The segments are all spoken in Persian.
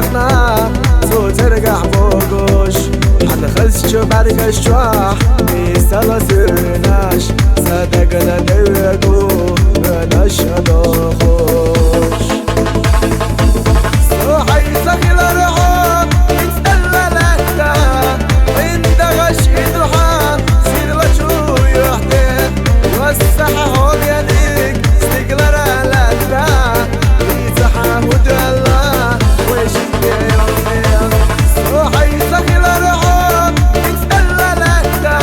فرقنا زو ترقع بوقوش حنخلص شو بعدك الشواح بيستلا سرناش صدقنا دوقو نشهد خوش صوحي سخيل الرعاب يتسلى لكتا وانت غشي دحا سير لشو يحدث وسحا هول يديك استقلال لكتا يتحا ودلا ويشك يومين صوحي سخيل الرعاب يتسلى لكتا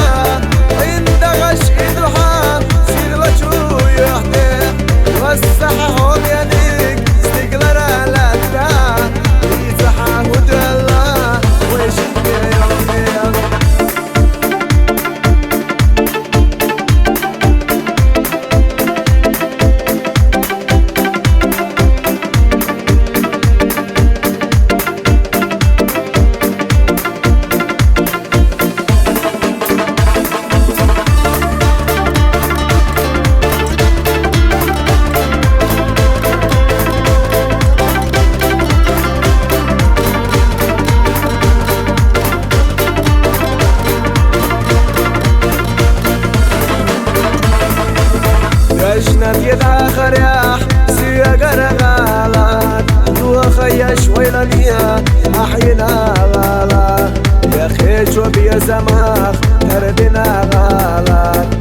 وانت غشي دحا سير لشو يحدث وسحا هول يديك استقلال لكتا يتحا ودلا ويشك يومين جنات يتاخر ياح سيقر غالات دو خيش ويلانيا احينا غالات يا خيش وبيا زماخ تردنا غالات